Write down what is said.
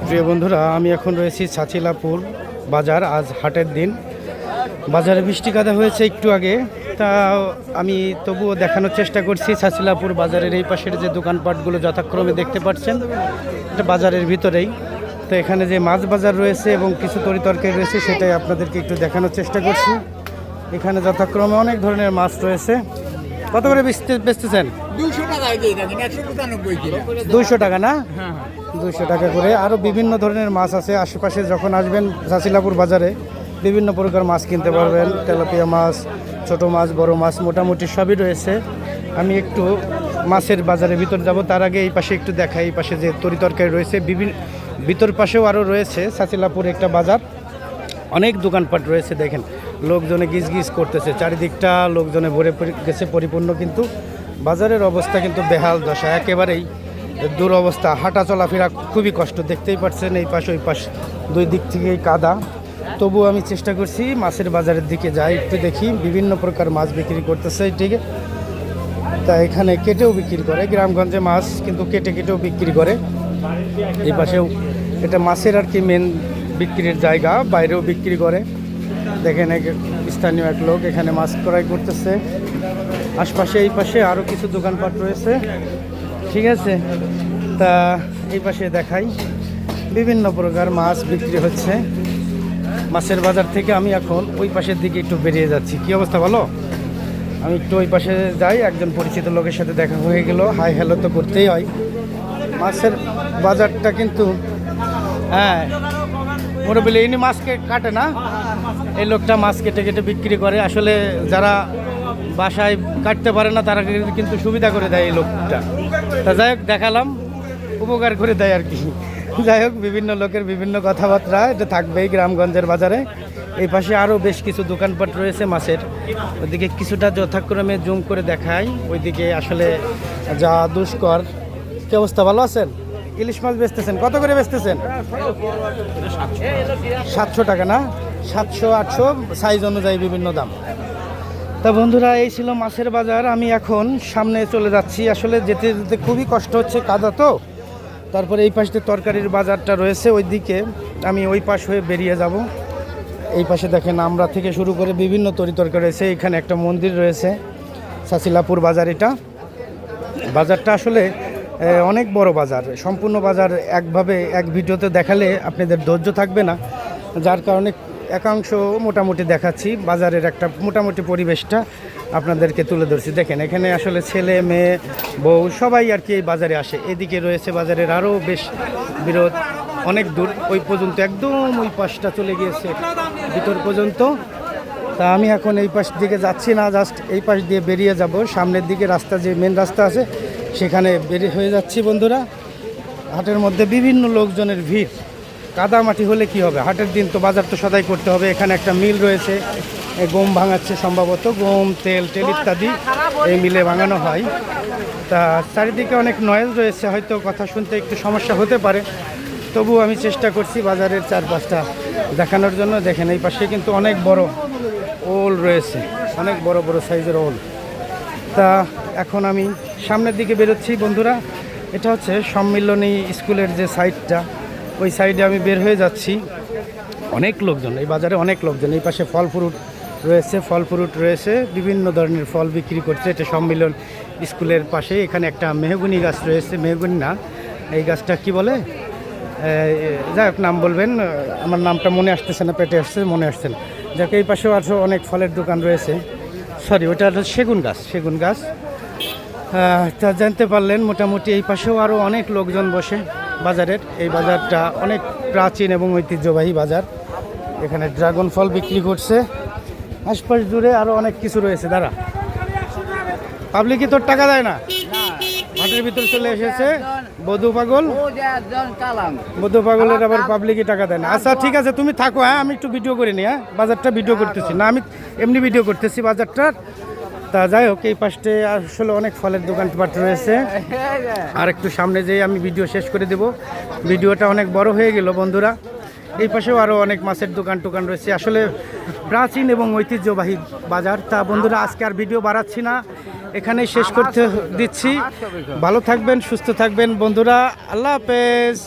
প্রিয় বন্ধুরা, আমি এখন রয়েছি ছাচিলাপুর বাজার। আজ হাটের দিন। বাজারে বৃষ্টি কাদা হয়েছে একটু আগে, তা আমি তবুও দেখানোর চেষ্টা করছি ছাচিলাপুর বাজারের এই পাশের যে দোকানপাটগুলো যথাক্রমে দেখতে পাচ্ছেন, এটা বাজারের ভিতরেই। তো এখানে যে মাছ বাজার রয়েছে এবং কিছু তরিতরকারি রয়েছে সেটাই আপনাদেরকে একটু দেখানোর চেষ্টা করছি। এখানে যথাক্রমে অনেক ধরনের মাছ রয়েছে। কত করে বেচতেছেন? 200 টাকা না? 200 টাকা করে। আরও বিভিন্ন ধরনের মাছ আছে আশেপাশে। যখন আসবেন ছাচিলাপুর বাজারে বিভিন্ন প্রকার মাছ কিনতে পারবেন। তেলাপিয়া মাছ, ছোট মাছ, বড় মাছ, মোটামুটি সবই রয়েছে। আমি একটু মাছের বাজারের ভিতর যাব, তার আগে এই পাশে একটু দেখাই। এই পাশে যে তরিতরকারি রয়েছে, ভিতর পাশেও আরও রয়েছে ছাচিলাপুর একটা বাজার। অনেক দোকানপাট রয়েছে, দেখেন লোকজনে গিজ করতেছে, চারিদিকটা লোকজনে ভরে গেছে পরিপূর্ণ। কিন্তু বাজারের অবস্থা কিন্তু বেহাল দশা, একেবারেই দুরবস্থা। হাঁটা চলাফেরা খুবই কষ্ট, দেখতেই পাচ্ছেন এই পাশ ওই পাশ দুই দিক থেকেই কাদা। তবু আমি চেষ্টা করছি মাছের বাজারের দিকে যাই, একটু দেখি বিভিন্ন প্রকার মাছ বিক্রি করতেছে। ঠিক, তা এখানে কেটেও বিক্রি করে, গ্রামগঞ্জে মাছ কিন্তু কেটেও বিক্রি করে। এই পাশেও এটা মাছের আর কি মেন বিক্রির জায়গা, বাইরেও বিক্রি করে। দেখেন স্থানীয় এক লোক এখানে মাছ ক্রয় করতেছে। আশপাশে এই পাশে আরও কিছু দোকানপাট রয়েছে। ঠিক আছে, তা এই পাশে দেখাই বিভিন্ন প্রকার মাছ বিক্রি হচ্ছে। মাছের বাজার থেকে আমি এখন ওই পাশের দিকে একটু বেরিয়ে যাচ্ছি। কি অবস্থা, ভালো? আমি একটু ওই পাশে যাই, একজন পরিচিত লোকের সাথে দেখা হয়ে গেল, হাই হ্যালো তো করতেই হয়। মাছের বাজারটা কিন্তু মোটামুটি ইনি মাছ কাটে না, এই লোকটা মাছ কেটে বিক্রি করে। আসলে যারা বাসায় কাটতে পারে না তারা কিন্তু সুবিধা করে দেয় এই লোকটা। তা যাই হোক, দেখালাম, উপকার করে দেয় আর কি। যাই হোক, বিভিন্ন লোকের বিভিন্ন কথাবার্তা, এটা থাকবেই গ্রামগঞ্জের বাজারে। এই পাশে আরও বেশ কিছু দোকানপাট রয়েছে মাছের। ওইদিকে কিছুটা যথাক্রমে জুম করে দেখাই, ওইদিকে আসলে যা দুষ্কর। কি অবস্থা, ভালো আছেন? ইলিশ মাছ বেচতেছেন, কত করে বেচতেছেন? 700 টাকা না? 700, 800 সাইজ অনুযায়ী বিভিন্ন দাম। তা বন্ধুরা, এই ছিল মাছের বাজার। আমি এখন সামনে চলে যাচ্ছি। আসলে যেতে যেতে খুবই কষ্ট হচ্ছে, কাদা তো। তারপরে এই পাশে তরকারির বাজারটা রয়েছে, ওই দিকে আমি ওই পাশ হয়ে বেরিয়ে যাব। এই পাশে দেখেন আমরা থেকে শুরু করে বিভিন্ন তরিতরকারি রয়েছে। এখানে একটা মন্দির রয়েছে, ছাচিলাপুর বাজার। এটা বাজারটা আসলে অনেক বড় বাজার। সম্পূর্ণ বাজার একভাবে এক ভিডিওতে দেখালে আপনাদের ধৈর্য থাকবে না, যার কারণে একাংশ মোটামুটি দেখাচ্ছি। বাজারের একটা মোটামুটি পরিবেশটা আপনাদেরকে তুলে ধরছি। দেখেন এখানে আসলে ছেলে মেয়ে বউ সবাই আর কি এই বাজারে আসে। এদিকে রয়েছে বাজারের আরও বেশ বিরোধ, অনেক দূর ওই পর্যন্ত, একদম ওই পাশটা চলে গিয়েছে ভিতর পর্যন্ত। তা আমি এখন এই পাশ দিকে যাচ্ছি না, জাস্ট এই পাশ দিয়ে বেরিয়ে যাব। সামনের দিকে রাস্তা, যে মেন রাস্তা আছে, সেখানে বেরিয়ে হয়ে যাচ্ছি। বন্ধুরা, হাটের মধ্যে বিভিন্ন লোকজনের ভিড়। কাদামাটি হলে কি হবে, হাটের দিন তো বাজার তো সদাই করতে হবে। এখানে একটা মিল রয়েছে, গম ভাঙাচ্ছে সম্ভবত, গম তেল ইত্যাদি এই মিলে ভাঙানো হয়। তা চারিদিকে অনেক নয়েজ রয়েছে, হয়তো কথা শুনতে একটু সমস্যা হতে পারে। তবু আমি চেষ্টা করছি বাজারের চারপাশটা দেখানোর জন্য। দেখেন এই পাশে কিন্তু অনেক বড় ওল রয়েছে, অনেক বড় সাইজের ওল। তা এখন আমি সামনের দিকে বেরোচ্ছি বন্ধুরা। এটা হচ্ছে সম্মিলনী স্কুলের যে সাইডটা, ওই সাইডে আমি বের হয়ে যাচ্ছি। অনেক লোকজন এই বাজারে, অনেক লোকজন। এই পাশে ফল ফ্রুট রয়েছে, বিভিন্ন ধরনের ফল বিক্রি করছে। এটা সম্মিলন স্কুলের পাশে। এখানে একটা মেহগুনি গাছ রয়েছে, মেহগুনি না, এই গাছটা কি বলে, যাই হোক নাম বলবেন, আমার নামটা মনে আসতেছে না, পেটে আসছে, মনে আসছে না। যাকে এই পাশেও আরও অনেক ফলের দোকান রয়েছে। সরি, ওটা হচ্ছে সেগুন গাছ। তা জানতে পারলেন মোটামুটি এই পাশেও আরও অনেক লোকজন বসে বাজারের। এই বাজারটা অনেক প্রাচীন এবং ঐতিহ্যবাহী বাজার। এখানে ড্রাগন ফল বিক্রি করছে। আশপাশ জুড়ে আরও অনেক কিছু রয়েছে। দাঁড়া, পাবলিকই তোর টাকা দেয় না, হাটের ভিতর চলে এসেছে বধু পাগলের আবার পাবলিকই টাকা দেয় না। আচ্ছা ঠিক আছে, তুমি থাকো, হ্যাঁ আমি একটু ভিডিও করে নিই। বাজারটা ভিডিও করতেছি না, আমি এমনি ভিডিও করতেছি বাজারটার। তা যাই হোক, এই পাশে আসলে অনেক ফলের দোকানপাট রয়েছে। আর একটু সামনে যেয়ে আমি ভিডিও শেষ করে দেব, ভিডিওটা অনেক বড় হয়ে গেল বন্ধুরা। এই পাশেও আরও অনেক মাছের দোকান রয়েছে। আসলে প্রাচীন এবং ঐতিহ্যবাহী বাজার। তা বন্ধুরা, আজকে আর ভিডিও বাড়াচ্ছি না, এখানেই শেষ করতে দিচ্ছি। ভালো থাকবেন, সুস্থ থাকবেন বন্ধুরা, আল্লাহ হাফেজ।